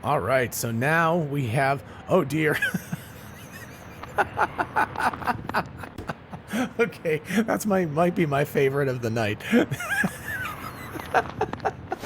All right, so now we have, oh dear. Okay, that's might be my favorite of the night.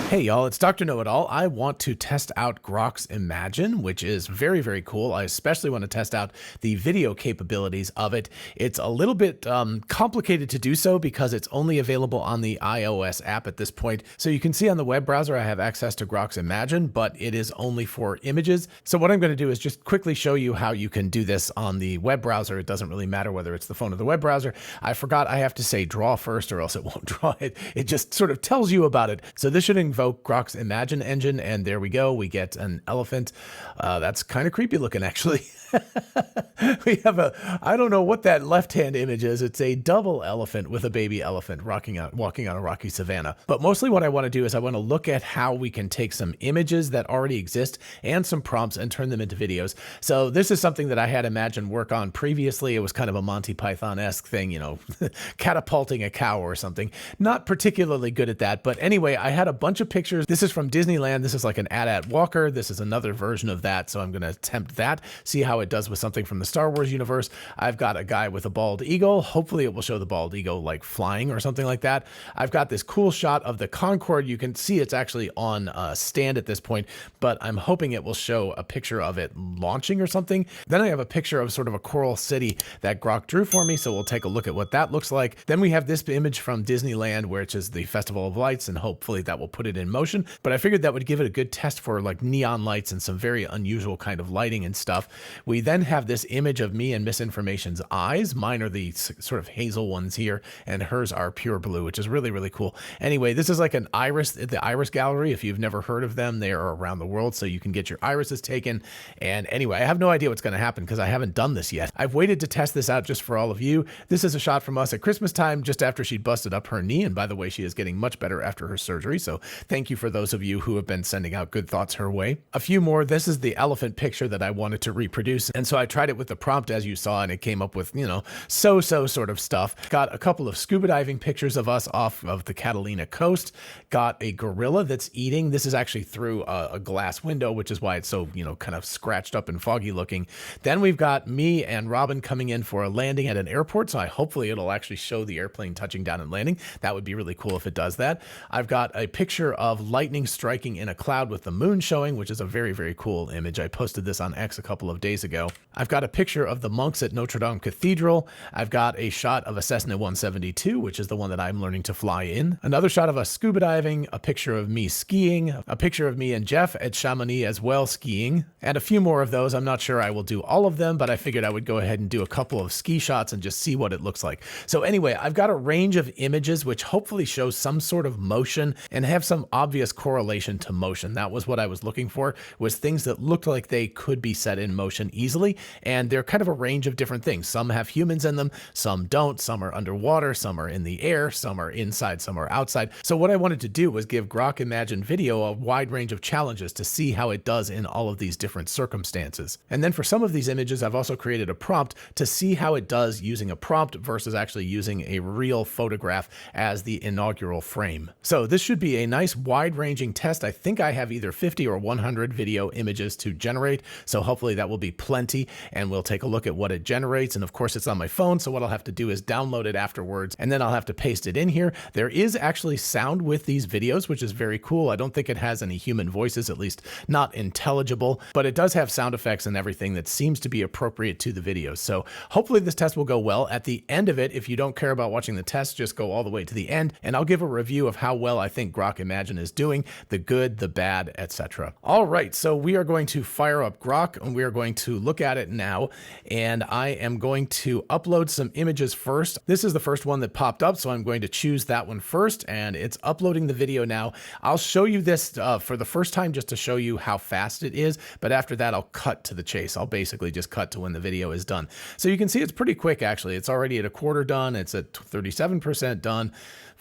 Hey y'all, it's Dr. Know-It-All. I want to test out Grok's Imagine, which is very, very cool. I especially want to test out the video capabilities of it. It's a little bit complicated to do so because it's only available on the iOS app at this point. So you can see on the web browser I have access to Grok's Imagine, but it is only for images. So what I'm going to do is just quickly show you how you can do this on the web browser. It doesn't really matter whether it's the phone or the web browser. I forgot I have to say draw first or else it won't draw it. It just sort of tells you about it. So this should invoke Grok's Imagine engine, and there we go. We get an elephant. That's kind of creepy looking, actually. We have I don't know what that left-hand image is. It's a double elephant with a baby elephant walking on a rocky savanna. But mostly what I want to do is I want to look at how we can take some images that already exist and some prompts and turn them into videos. So this is something that I had Imagine work on previously. It was kind of a Monty Python-esque thing, you know, catapulting a cow or something. Not particularly good at that, but anyway, I had a bunch of pictures. This is from Disneyland. This is like an AT-AT walker. This is another version of that, so I'm going to attempt that, see how it does with something from the Star Wars universe. I've got a guy with a bald eagle. Hopefully it will show the bald eagle like flying or something like that. I've got this cool shot of the Concorde. You can see it's actually on a stand at this point, but I'm hoping it will show a picture of it launching or something. Then I have a picture of sort of a coral city that Grok drew for me, so we'll take a look at what that looks like. Then we have this image from Disneyland, which is the Festival of Lights, and hopefully that will put it in motion. But I figured that would give it a good test for like neon lights and some very unusual kind of lighting and stuff. We then have this image of me and Misinformation's eyes. Mine are the sort of hazel ones here, and hers are pure blue, which is really, really cool. Anyway, this is like an iris, the iris gallery. If you've never heard of them, they are around the world, so you can get your irises taken. And anyway, I have no idea what's going to happen because I haven't done this yet. I've waited to test this out just for all of you. This is a shot from us at Christmas time, just after she busted up her knee. And by the way, she is getting much better after her surgery. So thank you for those of you who have been sending out good thoughts her way. A few more. This is the elephant picture that I wanted to reproduce. And so I tried it with the prompt, as you saw, and it came up with, you know, so-so sort of stuff. Got a couple of scuba diving pictures of us off of the Catalina coast. Got a gorilla that's eating. This is actually through a glass window, which is why it's so, you know, kind of scratched up and foggy looking. Then we've got me and Robin coming in for a landing at an airport. So hopefully it'll actually show the airplane touching down and landing. That would be really cool if it does that. I've got a picture of lightning striking in a cloud with the moon showing, which is a very, very cool image. I posted this on X a couple of days ago. I've got a picture of the monks at Notre Dame Cathedral. I've got a shot of a Cessna 172, which is the one that I'm learning to fly in. Another shot of us scuba diving, a picture of me skiing, a picture of me and Jeff at Chamonix as well skiing, and a few more of those. I'm not sure I will do all of them, but I figured I would go ahead and do a couple of ski shots and just see what it looks like. So anyway, I've got a range of images which hopefully show some sort of motion and have some obvious correlation to motion. That was what I was looking for, was things that looked like they could be set in motion easily. And they're kind of a range of different things. Some have humans in them, some don't, some are underwater, some are in the air, some are inside, some are outside. So what I wanted to do was give Grok Imagine Video a wide range of challenges to see how it does in all of these different circumstances. And then for some of these images, I've also created a prompt to see how it does using a prompt versus actually using a real photograph as the inaugural frame. So this should be a nice wide-ranging test. I think I have either 50 or 100 video images to generate, so hopefully that will be plenty, and we'll take a look at what it generates. And of course it's on my phone, so what I'll have to do is download it afterwards, and then I'll have to paste it in here. There is actually sound with these videos, which is very cool. I don't think it has any human voices, at least not intelligible, but it does have sound effects and everything that seems to be appropriate to the videos. So hopefully this test will go well. At the end of it, if you don't care about watching the test, just go all the way to the end, and I'll give a review of how well I think Grok Imagine is doing, the good, the bad, etc. All right, so we are going to fire up Grok, and we are going to look at it now, and I am going to upload some images first. This is the first one that popped up, so I'm going to choose that one first, and it's uploading the video now. I'll show you this for the first time just to show you how fast it is, but after that I'll cut to the chase. I'll basically just cut to when the video is done. So you can see it's pretty quick actually. It's already at a quarter done, it's at 37% done,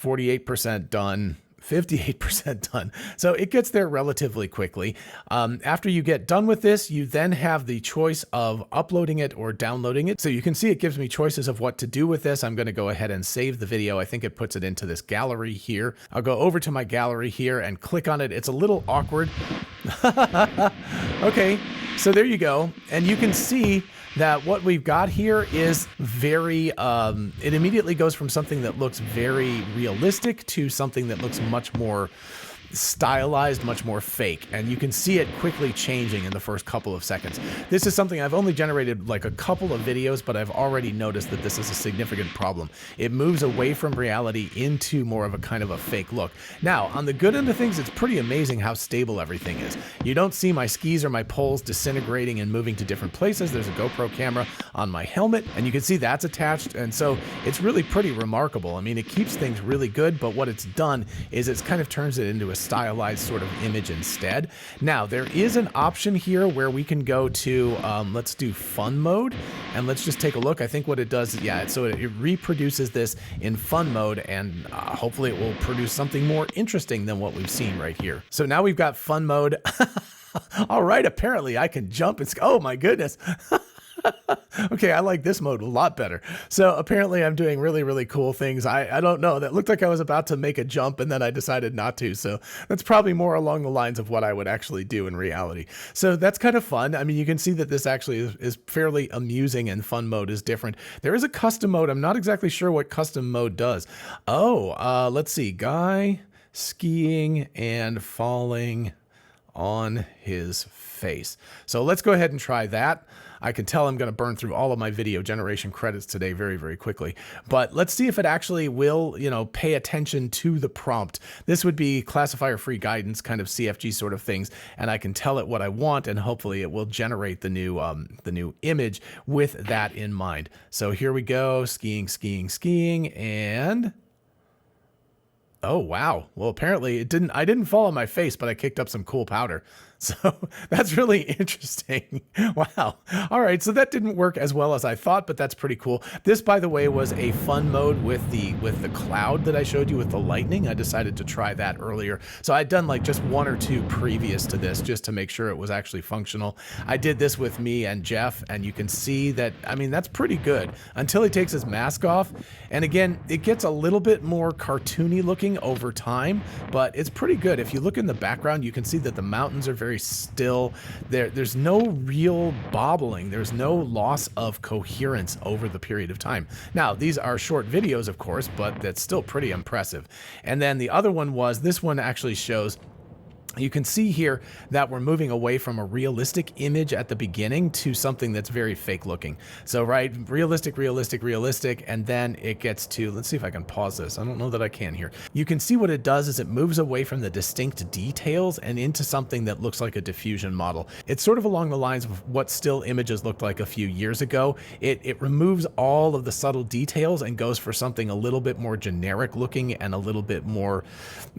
48% done, 58% done. So it gets there relatively quickly. After you get done with this, you then have the choice of uploading it or downloading it. So you can see it gives me choices of what to do with this. I'm going to go ahead and save the video. I think it puts it into this gallery here. I'll go over to my gallery here and click on it. It's a little awkward. Okay, so there you go. And you can see that what we've got here is very, it immediately goes from something that looks very realistic to something that looks much more stylized, much more fake, and you can see it quickly changing in the first couple of seconds. This is something I've only generated like a couple of videos, but I've already noticed that this is a significant problem. It moves away from reality into more of a kind of a fake look. Now, on the good end of things, it's pretty amazing how stable everything is. You don't see my skis or my poles disintegrating and moving to different places. There's a GoPro camera on my helmet, and you can see that's attached, and so it's really pretty remarkable. I mean, it keeps things really good, but what it's done is it's kind of turns it into a stylized sort of image instead. Now, there is an option here where we can go to, let's do fun mode, and let's just take a look. I think what it does is, yeah, so it reproduces this in fun mode, and hopefully it will produce something more interesting than what we've seen right here. So now we've got fun mode. All right, apparently I can jump and, oh my goodness. Okay, I like this mode a lot better. So apparently I'm doing really, really cool things. I don't know. That looked like I was about to make a jump and then I decided not to. So that's probably more along the lines of what I would actually do in reality. So that's kind of fun. I mean, you can see that this actually is fairly amusing, and fun mode is different. There is a custom mode. I'm not exactly sure what custom mode does. Oh, let's see. Guy skiing and falling on his face. So let's go ahead and try that. I can tell I'm going to burn through all of my video generation credits today very, very quickly. But let's see if it actually will, pay attention to the prompt. This would be classifier-free guidance, kind of CFG sort of things, and I can tell it what I want, and hopefully it will generate the new image with that in mind. So here we go, skiing, skiing, skiing, and oh wow. Well, apparently I didn't fall on my face, but I kicked up some cool powder. So that's really interesting. Wow. All right. So that didn't work as well as I thought, but that's pretty cool. This, by the way, was a fun mode with the cloud that I showed you with the lightning. I decided to try that earlier. So I'd done like just one or two previous to this just to make sure it was actually functional. I did this with me and Jeff, and you can see that, I mean, that's pretty good until he takes his mask off. And again, it gets a little bit more cartoony looking over time, but it's pretty good. If you look in the background, you can see that the mountains are very still. There's no real bobbling. There's no loss of coherence over the period of time. Now, these are short videos, of course, but that's still pretty impressive. And then the other one was, this one actually shows, you can see here that we're moving away from a realistic image at the beginning to something that's very fake looking. So, right, realistic, realistic, realistic, and then it gets to, let's see if I can pause this. I don't know that I can here. You can see what it does is it moves away from the distinct details and into something that looks like a diffusion model. It's sort of along the lines of what still images looked like a few years ago. It removes all of the subtle details and goes for something a little bit more generic looking and a little bit more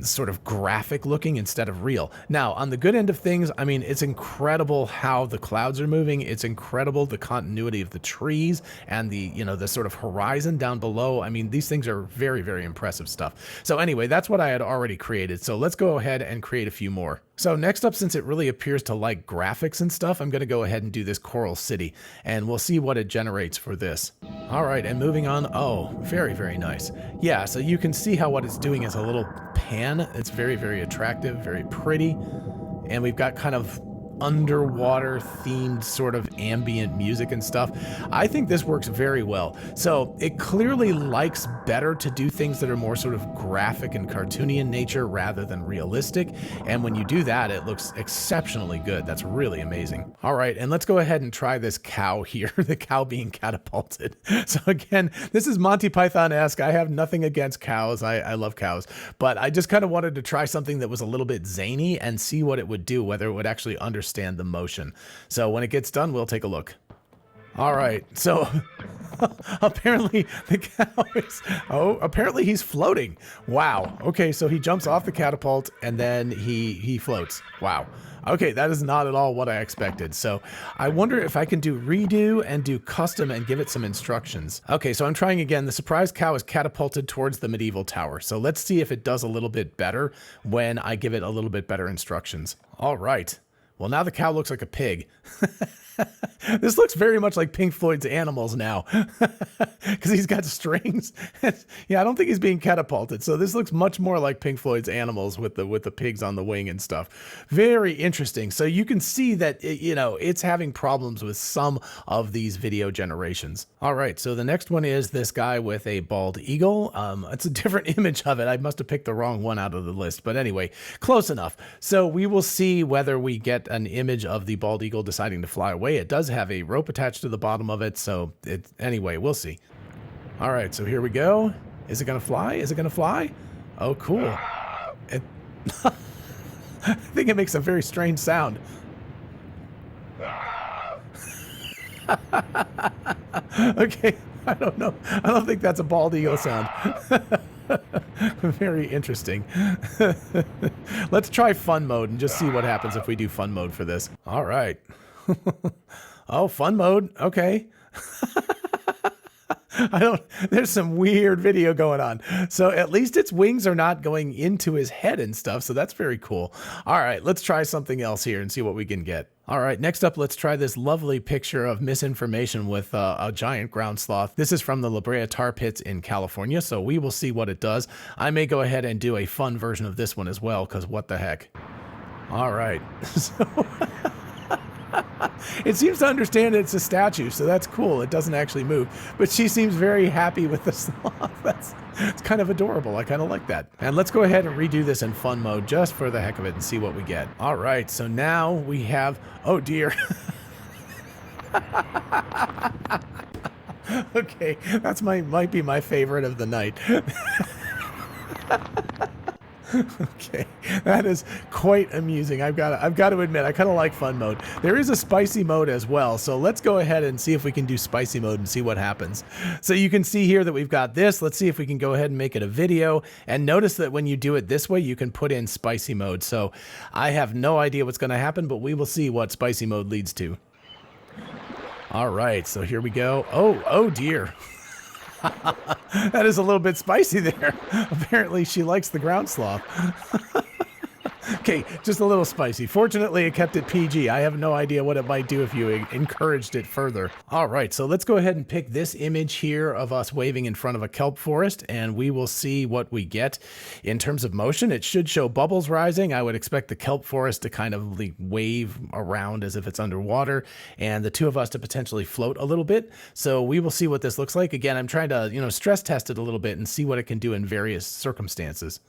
sort of graphic looking instead of real. Now, on the good end of things, I mean, it's incredible how the clouds are moving. It's incredible the continuity of the trees and the sort of horizon down below. I mean, these things are very, very impressive stuff. So anyway, that's what I had already created. So let's go ahead and create a few more. So next up, since it really appears to like graphics and stuff, I'm going to go ahead and do this Coral City, and we'll see what it generates for this. All right, and moving on. Oh, very, very nice. Yeah, so you can see how what it's doing is a little pan. It's very, very attractive, very pretty. And we've got kind of underwater themed sort of ambient music and stuff. I think this works very well. So it clearly likes better to do things that are more sort of graphic and cartoony in nature rather than realistic. And when you do that, it looks exceptionally good. That's really amazing. All right, and let's go ahead and try this cow here, the cow being catapulted. So again, this is Monty Python-esque. I have nothing against cows. I love cows, but I just kind of wanted to try something that was a little bit zany and see what it would do, whether it would actually understand the motion. So when it gets done, we'll take a look. All right, so apparently the cow is, apparently he's floating. Wow. Okay, so he jumps off the catapult and then he floats. Wow. Okay, that is not at all what I expected. So I wonder if I can do redo and do custom and give it some instructions. Okay, so I'm trying again. The surprise cow is catapulted towards the medieval tower. So let's see if it does a little bit better when I give it a little bit better instructions. All right. Well, now the cow looks like a pig. This looks very much like Pink Floyd's Animals now, because he's got strings. Yeah, I don't think he's being catapulted. So this looks much more like Pink Floyd's Animals with the pigs on the wing and stuff. Very interesting. So you can see that it's having problems with some of these video generations. All right, so the next one is this guy with a bald eagle. It's a different image of it. I must have picked the wrong one out of the list, but anyway, close enough. So we will see whether we get an image of the bald eagle deciding to fly away. It does have a rope attached to the bottom of it, so anyway, we'll see. All right, so here we go. Is it gonna fly? Is it gonna fly? Oh, cool. I think it makes a very strange sound. Okay, I don't know. I don't think that's a bald eagle sound. Very interesting. Let's try fun mode and just see what happens if we do fun mode for this. All right. Oh, fun mode. Okay. There's some weird video going on. So at least its wings are not going into his head and stuff. So that's very cool. All right, let's try something else here and see what we can get. All right, next up, let's try this lovely picture of misinformation with a giant ground sloth. This is from the La Brea tar pits in California, so we will see what it does. I may go ahead and do a fun version of this one as well, because what the heck. All right. So it seems to understand it's a statue, so that's cool. It doesn't actually move, but she seems very happy with the sloth. It's kind of adorable. I kind of like that. And let's go ahead and redo this in fun mode just for the heck of it and see what we get. All right, so now we have, oh dear. Okay, that's might be my favorite of the night. Okay, that is quite amusing. I've got to admit, I kind of like fun mode. There is a spicy mode as well, so let's go ahead and see if we can do spicy mode and see what happens. So you can see here that we've got this. Let's see if we can go ahead and make it a video. And notice that when you do it this way, you can put in spicy mode. So I have no idea what's going to happen, but we will see what spicy mode leads to. All right, so here we go. Oh dear. That is a little bit spicy there. Apparently she likes the ground sloth. Okay, just a little spicy. Fortunately, it kept it PG. I have no idea what it might do if you encouraged it further. All right, so let's go ahead and pick this image here of us waving in front of a kelp forest, and we will see what we get. In terms of motion, it should show bubbles rising. I would expect the kelp forest to kind of wave around as if it's underwater, and the two of us to potentially float a little bit. So we will see what this looks like. Again, I'm trying to, stress test it a little bit and see what it can do in various circumstances.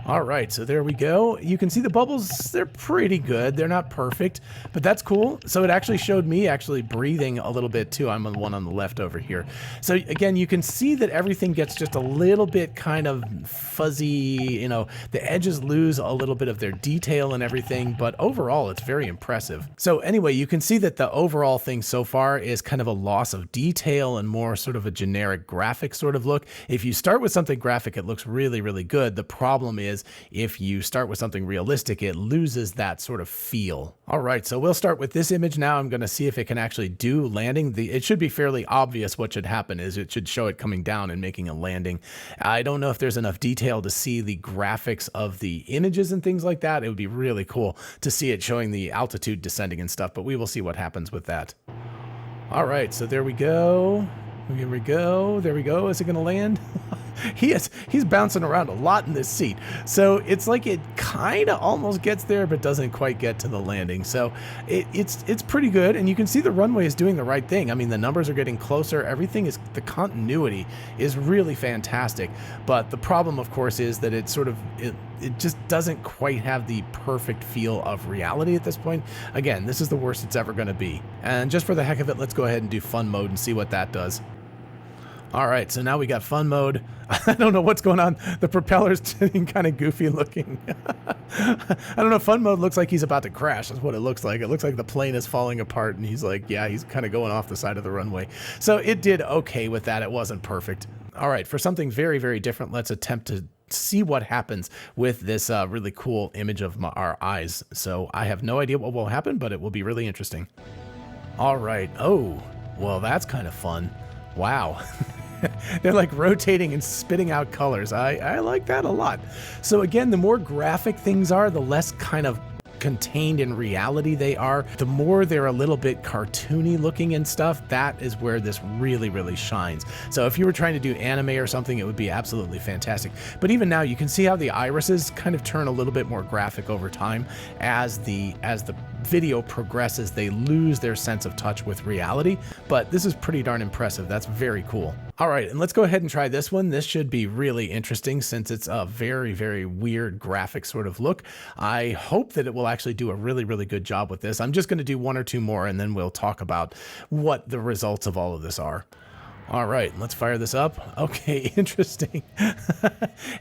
All right, so there we go. You can see the bubbles, they're pretty good. They're not perfect, but that's cool. So it actually showed me actually breathing a little bit too. I'm on the one on the left over here. So again, you can see that everything gets just a little bit kind of fuzzy, the edges lose a little bit of their detail and everything, but overall it's very impressive. So anyway, you can see that the overall thing so far is kind of a loss of detail and more sort of a generic graphic sort of look. If you start with something graphic, it looks really, really good. The problem is if you start with something realistic, it loses that sort of feel. All right, so we'll start with this image now. I'm going to see if it can actually do landing. It should be fairly obvious what should happen is it should show it coming down and making a landing. I don't know if there's enough detail to see the graphics of the images and things like that. It would be really cool to see it showing the altitude descending and stuff, but we will see what happens with that. All right, so there we go. Here we go. There we go. Is it going to land? He's bouncing around a lot in this seat. So it's like it kind of almost gets there, but doesn't quite get to the landing. So it's pretty good. And you can see the runway is doing the right thing. I mean, the numbers are getting closer. Everything is, the continuity is really fantastic. But the problem, of course, is that it just doesn't quite have the perfect feel of reality at this point. Again, this is the worst it's ever going to be. And just for the heck of it, let's go ahead and do fun mode and see what that does. All right, so now we got fun mode. I don't know what's going on. The propeller's getting kind of goofy looking. I don't know. Fun mode looks like he's about to crash. That's what it looks like. It looks like the plane is falling apart and he's like, yeah, he's kind of going off the side of the runway. So it did okay with that. It wasn't perfect. All right, for something very, very different, let's attempt to see what happens with this really cool image of our eyes. So I have no idea what will happen, but it will be really interesting. All right. Oh, well, that's kind of fun. Wow. They're like rotating and spitting out colors. I like that a lot. So again, the more graphic things are, the less kind of contained in reality they are, the more they're a little bit cartoony looking and stuff, that is where this really, really shines. So if you were trying to do anime or something, it would be absolutely fantastic. But even now, you can see how the irises kind of turn a little bit more graphic over time as the video progresses. They lose their sense of touch with reality, but this is pretty darn impressive. That's very cool. All right, and let's go ahead and try this one. This should be really interesting since it's a very, very weird graphic sort of look. I hope that it will actually do a really, really good job with this. I'm just going to do one or two more and then we'll talk about what the results of all of this are. All right, let's fire this up. Okay, interesting.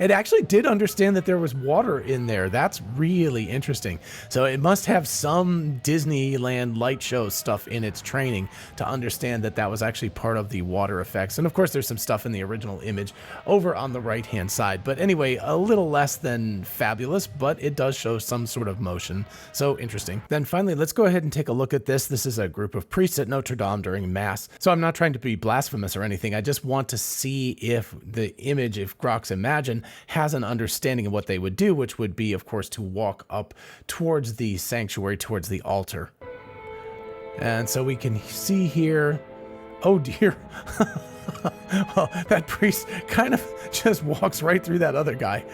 It actually did understand that there was water in there. That's really interesting. So it must have some Disneyland light show stuff in its training to understand that that was actually part of the water effects. And of course, there's some stuff in the original image over on the right-hand side. But anyway, a little less than fabulous, but it does show some sort of motion. So interesting. Then finally, let's go ahead and take a look at this. This is a group of priests at Notre Dame during Mass. So I'm not trying to be blasphemous or anything. I just want to see if the image, if Grok's Imagine has an understanding of what they would do, which would be, of course, to walk up towards the sanctuary, towards the altar. And so we can see here, oh dear, well, that priest kind of just walks right through that other guy.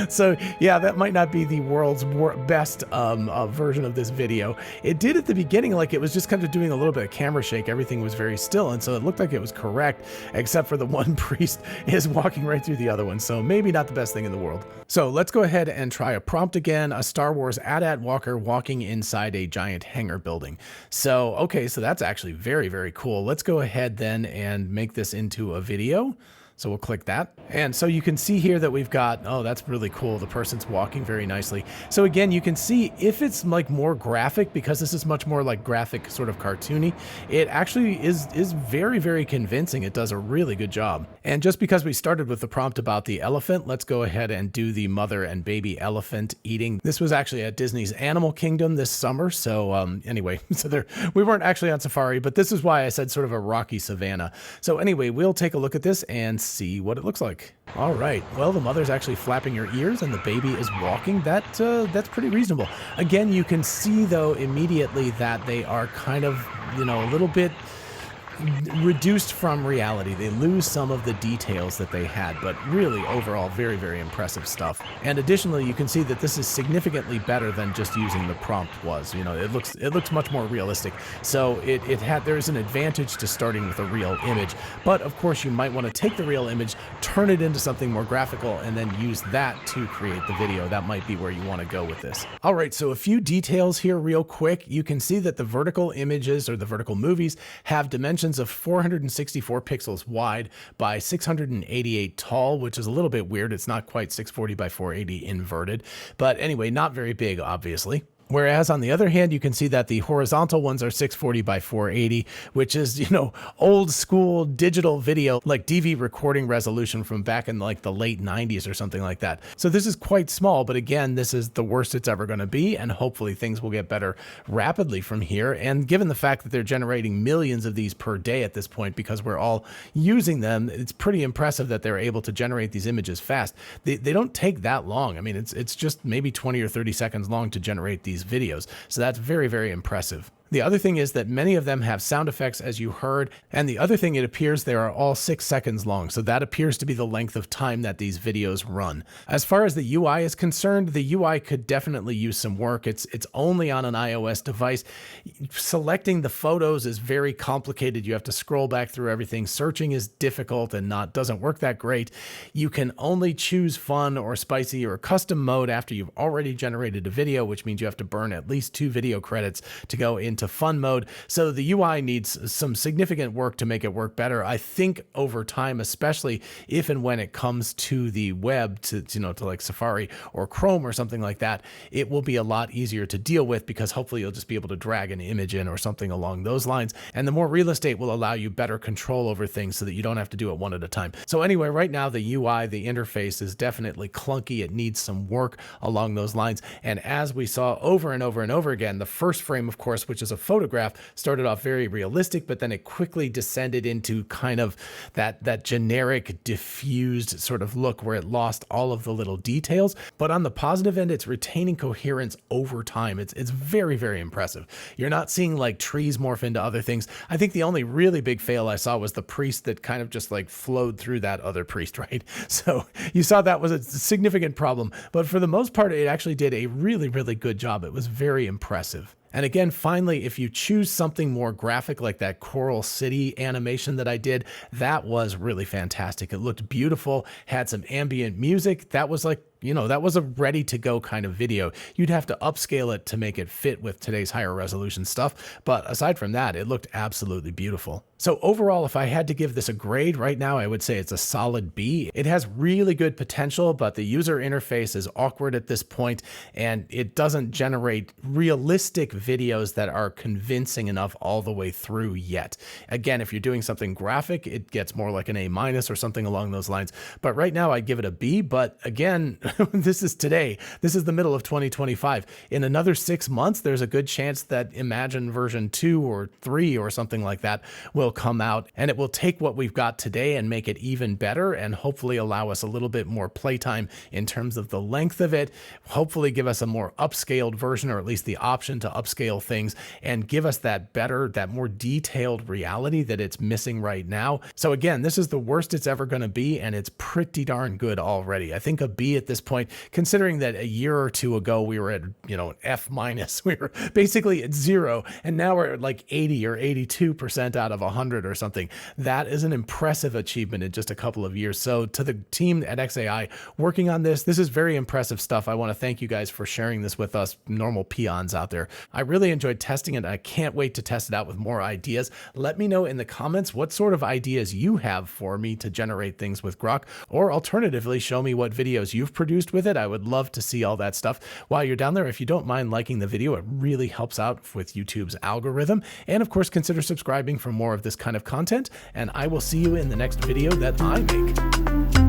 So yeah, that might not be the world's best version of this video. It did at the beginning, like it was just kind of doing a little bit of camera shake. Everything was very still, and so it looked like it was correct, except for the one priest is walking right through the other one. So maybe not the best thing in the world. So let's go ahead and try a prompt again. A Star Wars AT-AT walker walking inside a giant hangar building. So okay, so that's actually very, very cool. Let's go ahead then and make this into a video. So we'll click that. And so you can see here that we've got, oh, that's really cool. The person's walking very nicely. So again, you can see if it's like more graphic, because this is much more like graphic, sort of cartoony, it actually is very, very convincing. It does a really good job. And just because we started with the prompt about the elephant, let's go ahead and do the mother and baby elephant eating. This was actually at Disney's Animal Kingdom this summer. So anyway, so we weren't actually on safari, but this is why I said sort of a rocky savanna. So anyway, we'll take a look at this and see what it looks like. All right, well, the mother's actually flapping her ears and the baby is walking. That's pretty reasonable. Again, you can see though immediately that they are kind of, you know, a little bit reduced from reality. They lose some of the details that they had, but really overall very, very impressive stuff. And additionally, you can see that this is significantly better than just using the prompt was. You know, it looks much more realistic. So there's an advantage to starting with a real image, but of course you might want to take the real image, turn it into something more graphical, and then use that to create the video. That might be where you want to go with this. All right, so a few details here real quick. You can see that the vertical images, or the vertical movies, have dimensions of 464 pixels wide by 688 tall, which is a little bit weird. It's not quite 640 by 480 inverted, but anyway, not very big, obviously. Whereas on the other hand, you can see that the horizontal ones are 640 by 480, which is, you know, old school digital video, like DV recording resolution from back in like the late 90s or something like that. So this is quite small, but again, this is the worst it's ever going to be. And hopefully things will get better rapidly from here. And given the fact that they're generating millions of these per day at this point, because we're all using them, it's pretty impressive that they're able to generate these images fast. They don't take that long. I mean, it's just maybe 20 or 30 seconds long to generate these videos. So that's very, very impressive. The other thing is that many of them have sound effects, as you heard. And the other thing, it appears they are all 6 seconds long. So that appears to be the length of time that these videos run. As far as the UI is concerned, the UI could definitely use some work. It's only on an iOS device. Selecting the photos is very complicated. You have to scroll back through everything. Searching is difficult and doesn't work that great. You can only choose fun or spicy or custom mode after you've already generated a video, which means you have to burn at least 2 video credits to go into fun mode. So the UI needs some significant work to make it work better. I think over time, especially if and when it comes to the web, to like Safari or Chrome or something like that, it will be a lot easier to deal with, because hopefully you'll just be able to drag an image in or something along those lines. And the more real estate will allow you better control over things so that you don't have to do it one at a time. So anyway, right now the UI, the interface, is definitely clunky. It needs some work along those lines. And as we saw over and over and over again, the first frame, of course, which is as a photograph started off very realistic, but then it quickly descended into kind of that generic diffused sort of look where it lost all of the little details. But on the positive end, it's retaining coherence over time. It's very, very impressive. You're not seeing like trees morph into other things. I think the only really big fail I saw was the priest that kind of just like flowed through that other priest, right? So you saw that was a significant problem, but for the most part, it actually did a really, really good job. It was very impressive. And again, finally, if you choose something more graphic like that Coral City animation that I did, that was really fantastic. It looked beautiful, had some ambient music. That was like, you know, that was a ready to go kind of video. You'd have to upscale it to make it fit with today's higher resolution stuff. But aside from that, it looked absolutely beautiful. So overall, if I had to give this a grade right now, I would say it's a solid B. It has really good potential, but the user interface is awkward at this point, and it doesn't generate realistic videos that are convincing enough all the way through yet. Again, if you're doing something graphic, it gets more like an A- or something along those lines. But right now I'd give it a B. But again, this is today. This is the middle of 2025. In another 6 months, there's a good chance that Imagine version 2 or 3 or something like that will come out, and it will take what we've got today and make it even better, and hopefully allow us a little bit more playtime in terms of the length of it, hopefully give us a more upscaled version, or at least the option to upscale things, and give us that better, that more detailed reality that it's missing right now. So again, this is the worst it's ever going to be, and it's pretty darn good already. I think a B at this point, considering that a year or two ago we were at, you know, an F-. We were basically at 0, and now we're at like 80 or 82% out of 100 or something. That is an impressive achievement in just a couple of years. So to the team at XAI working on this is very impressive stuff. I want to thank you guys for sharing this with us normal peons out there. I really enjoyed testing it. I can't wait to test it out with more ideas. Let me know in the comments what sort of ideas you have for me to generate things with Grok, or alternatively, show me what videos you've produced with it. I would love to see all that stuff. While you're down there, if you don't mind liking the video, it really helps out with YouTube's algorithm. And of course, consider subscribing for more of this kind of content. And I will see you in the next video that I make.